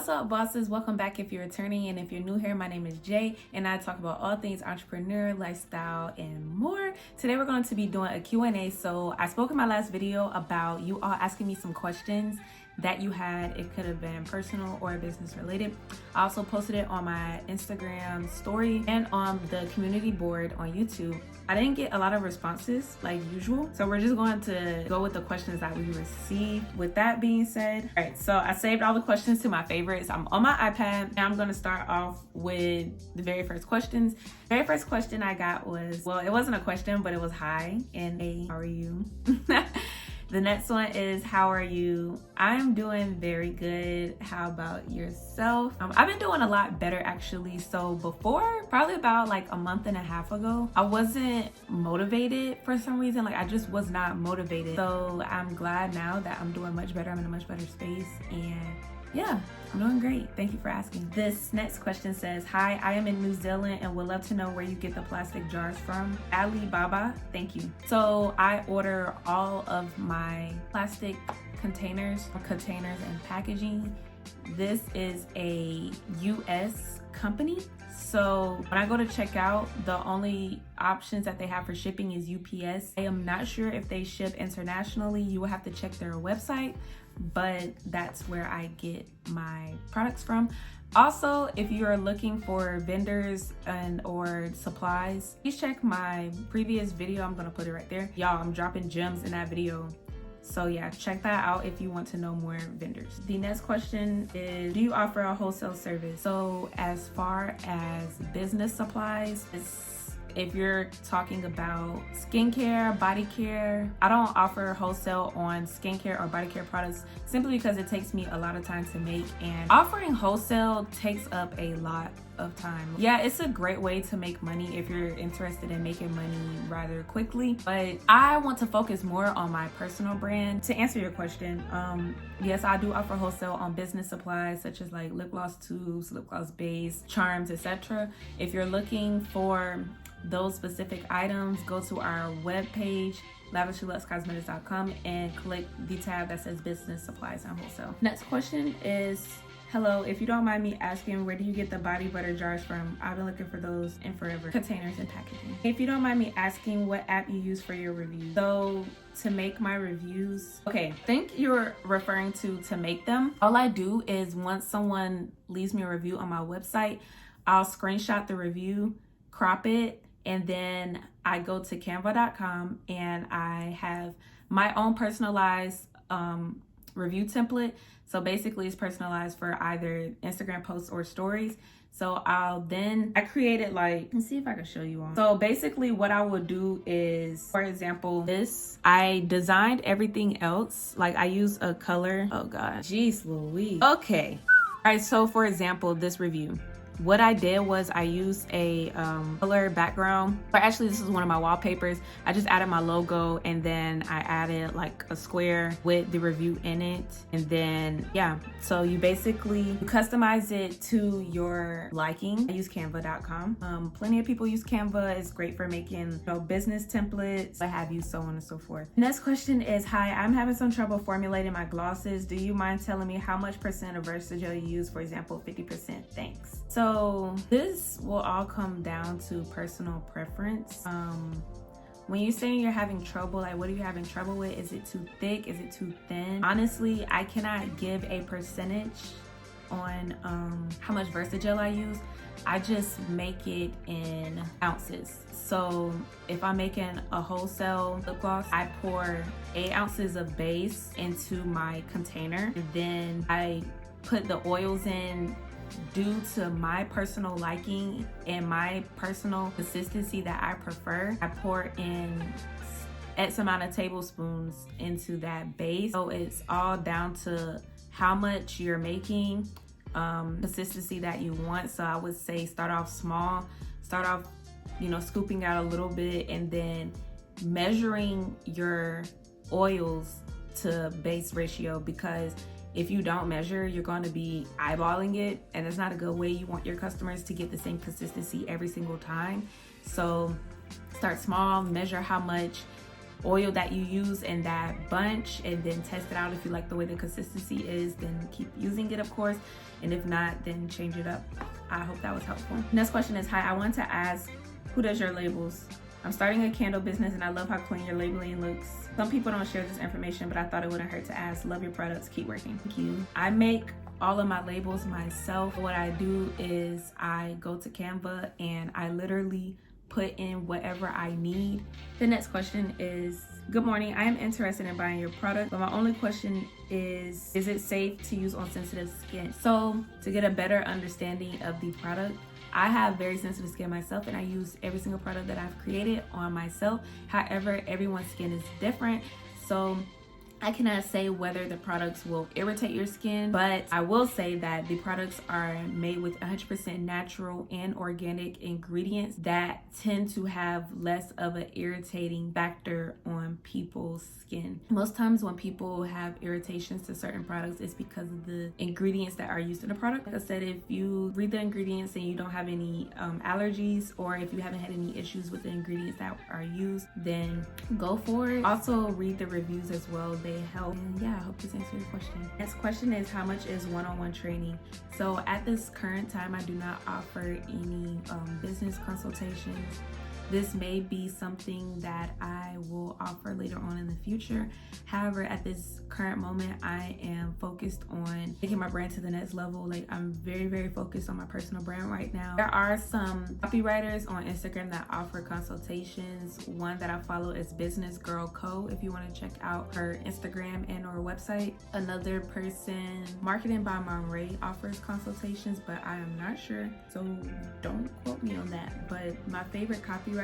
What's up, bosses? Welcome back if you're returning, and if you're new here, my name is Jay and I talk about all things entrepreneur, lifestyle, and more. Today we're going to be doing a Q&A. So I spoke in my last video about you all asking me some questions that you had. It could have been personal or business related. I also posted it on my Instagram story and on the community board on YouTube. I didn't get a lot of responses like usual, so we're just going to go with the questions that we received. With that being said, all right, so I saved all the questions to my favorites. I'm on my iPad and I'm going to start off with the very first questions. The very first question I got was, well, it wasn't a question, but it was hi and a how are you? The next one is, how are you? I'm doing very good. How about yourself? I've been doing a lot better actually. So before, probably about like a month and a half ago, I wasn't motivated for some reason. Like I just was not motivated. So I'm glad now that I'm doing much better. I'm in a much better space and yeah, I'm doing great. Thank you for asking. This next question says, hi, I am in New Zealand and would love to know where you get the plastic jars from. Alibaba, thank you. So I order all of my plastic containers and packaging. This is a US company. So when I go to check out, the only options that they have for shipping is UPS. I am not sure if they ship internationally. You will have to check their website, but that's where I get my products from. Also, if you are looking for vendors and or supplies, please check my previous video. I'm gonna put it right there. Y'all, I'm dropping gems in that video. So yeah, check that out if you want to know more vendors. The next question is, do you offer a wholesale service? So as far as business supplies, if you're talking about skincare, body care, I don't offer wholesale on skincare or body care products simply because it takes me a lot of time to make, and offering wholesale takes up a lot of time. Yeah, it's a great way to make money if you're interested in making money rather quickly, but I want to focus more on my personal brand. To answer your question, yes, I do offer wholesale on business supplies such as like lip gloss tubes, lip gloss base, charms, etc. If you're looking for those specific items, go to our webpage, lavishlyluxecosmetics.com, and click the tab that says business supplies and wholesale. Next question is, hello, if you don't mind me asking, where do you get the body butter jars from? I've been looking for those in forever. Containers and packaging. If you don't mind me asking, what app you use for your reviews? So to make my reviews, okay, I think you're referring to make them. All I do is once someone leaves me a review on my website, I'll screenshot the review, crop it, and then I go to canva.com and I have my own personalized review template. So basically it's personalized for either Instagram posts or stories. So I created like, let's see if I can show you all. So basically what I would do is, for example, this, I designed everything else. Like I use a color. Oh God, jeez Louise. Okay. All right, so for example, this review. What I did was I used a color background, or actually this is one of my wallpapers. I just added my logo and then I added like a square with the review in it. And then, yeah, so you basically customize it to your liking. I use canva.com. Plenty of people use Canva. It's great for making business templates, what have you, so on and so forth. Next question is, hi, I'm having some trouble formulating my glosses. Do you mind telling me how much percent of Versagel you use? For example, 50%, thanks. So this will all come down to personal preference. When you're saying you're having trouble, like what are you having trouble with? Is it too thick? Is it too thin? Honestly, I cannot give a percentage on how much Versagel I use. I just make it in ounces. So if I'm making a wholesale lip gloss, I pour 8 ounces of base into my container, and then I put the oils in due to my personal liking and my personal consistency that I prefer. I pour in X amount of tablespoons into that base. So it's all down to how much you're making, consistency that you want. So I would say start off small, start off, scooping out a little bit, and then measuring your oils to base ratio, because if you don't measure, you're going to be eyeballing it, and it's not a good way. You want your customers to get the same consistency every single time. So start small, measure how much, oil that you use in that bunch, and then test it out. If you like the way the consistency is, then keep using it, of course, and if not, then change it up. I hope that was helpful. Next question is, hi, I want to ask, who does your labels? I'm starting a candle business and I love how clean your labeling looks. Some people don't share this information, but I thought it wouldn't hurt to ask. Love your products, keep working. Thank you. I make all of my labels myself. What I do is I go to Canva and I literally put in whatever I need. The next question is, good morning, I am interested in buying your product, but my only question is it safe to use on sensitive skin? So to get a better understanding of the product, I have very sensitive skin myself, and I use every single product that I've created on myself. However, everyone's skin is different, so I cannot say whether the products will irritate your skin, but I will say that the products are made with 100% natural and organic ingredients that tend to have less of an irritating factor on people's skin. Most times when people have irritations to certain products, it's because of the ingredients that are used in the product. Like I said, if you read the ingredients and you don't have any allergies, or if you haven't had any issues with the ingredients that are used, then go for it. Also read the reviews as well. They help. And yeah, I hope this answers your question. Next question is, how much is one-on-one training? So at this current time, I do not offer any business consultations. This may be something that I will offer later on in the future. However, at this current moment, I am focused on taking my brand to the next level. Like, I'm very, very focused on my personal brand right now. There are some copywriters on Instagram that offer consultations. One that I follow is Business Girl Co. if you want to check out her Instagram and or website. Another person, Marketing by Monray, offers consultations, but I am not sure, so don't quote me on that. But my favorite copywriters,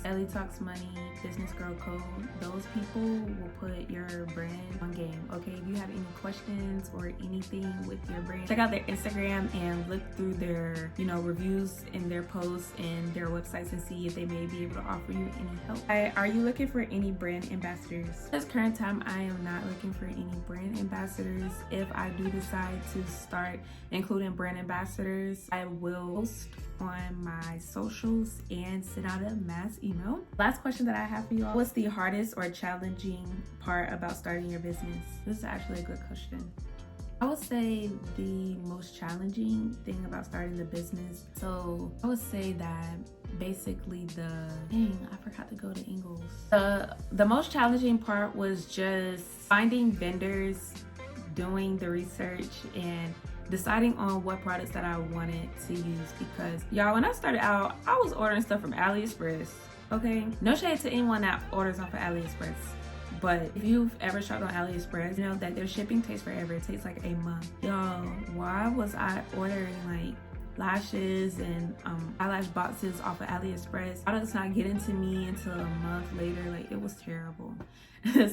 Ellie Talks Money, Business Girl Co., those people will put your brand on game. Okay, if you have any questions or anything with your brand, check out their Instagram and look through their, reviews in their posts and their websites to see if they may be able to offer you any help. Are you looking for any brand ambassadors? At this current time, I am not looking for any brand ambassadors. If I do decide to start including brand ambassadors, I will post on my socials and send out a mass email. Last question that I have for you all: what's the hardest or challenging part about starting your business? This is actually a good question. I would say the most challenging thing about starting the business, so I would say that basically I forgot to go to Ingles. The most challenging part was just finding vendors, doing the research, and deciding on what products that I wanted to use. Because y'all, when I started out, I was ordering stuff from AliExpress. Okay, no shade to anyone that orders off of AliExpress, but if you've ever shopped on AliExpress, you know that their shipping takes forever. It takes like a month. Y'all, why was I ordering like lashes and eyelash boxes off of AliExpress? Products not getting to me until a month later. Like, it was terrible.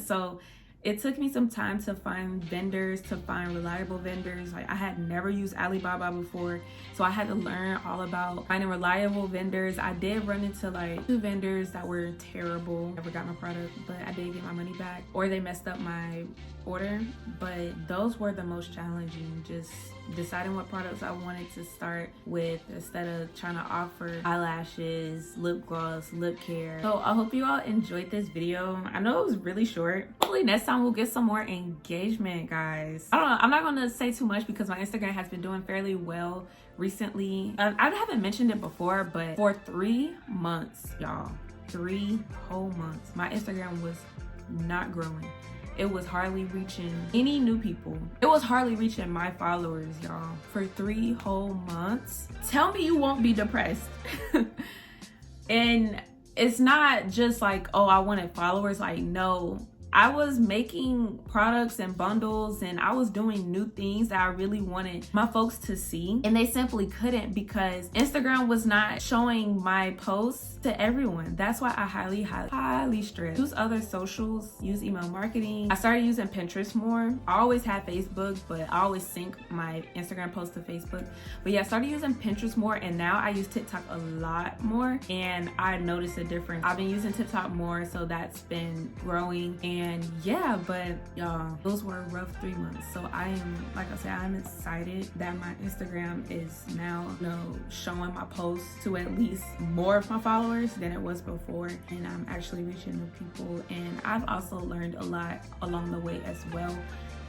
So it took me some time to find vendors, to find reliable vendors. Like, I had never used Alibaba before, so I had to learn all about finding reliable vendors. I did run into like 2 vendors that were terrible. Never got my product, but I did get my money back, or they messed up my order. But those were the most challenging, just deciding what products I wanted to start with instead of trying to offer eyelashes, lip gloss, lip care. So I hope you all enjoyed this video. I know it was really short. Hopefully next time we'll get some more engagement, guys. I don't know, I'm not gonna say too much because my Instagram has been doing fairly well recently. I haven't mentioned it before, but for 3 months, y'all, 3 whole months, my Instagram was not growing. It was hardly reaching any new people. It was hardly reaching my followers, y'all, for 3 whole months. Tell me you won't be depressed. And it's not just like, oh, I wanted followers. Like, no, I was making products and bundles, and I was doing new things that I really wanted my folks to see, and they simply couldn't because Instagram was not showing my posts to everyone. That's why I highly stress. Use other socials, use email marketing. I started using Pinterest more. I always had Facebook, but I always sync my Instagram posts to Facebook. But yeah, I started using Pinterest more, and now I use TikTok a lot more, and I noticed a difference. I've been using TikTok more, so that's been growing. And And yeah, but y'all, those were rough 3 months. So I am, like I said, I'm excited that my Instagram is now, showing my posts to at least more of my followers than it was before, and I'm actually reaching new people. And I've also learned a lot along the way as well,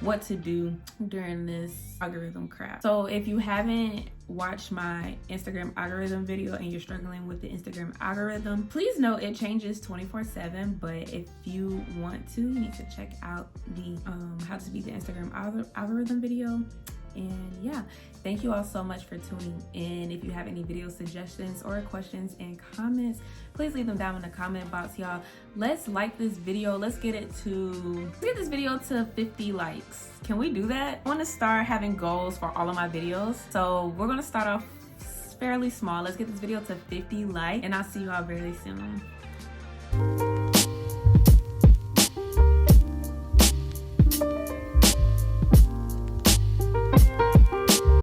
what to do during this algorithm crap. So if you haven't watched my Instagram algorithm video and you're struggling with the Instagram algorithm, please know it changes 24/7. But if you want to, you need to check out the how to beat the Instagram algorithm video. And yeah, thank you all so much for tuning in. If you have any video suggestions or questions and comments, please leave them down in the comment box, y'all. Let's like this video. Let's get this video to 50 likes. Can we do that? I want to start having goals for all of my videos. So we're going to start off fairly small. Let's get this video to 50 likes, and I'll see you all very soon.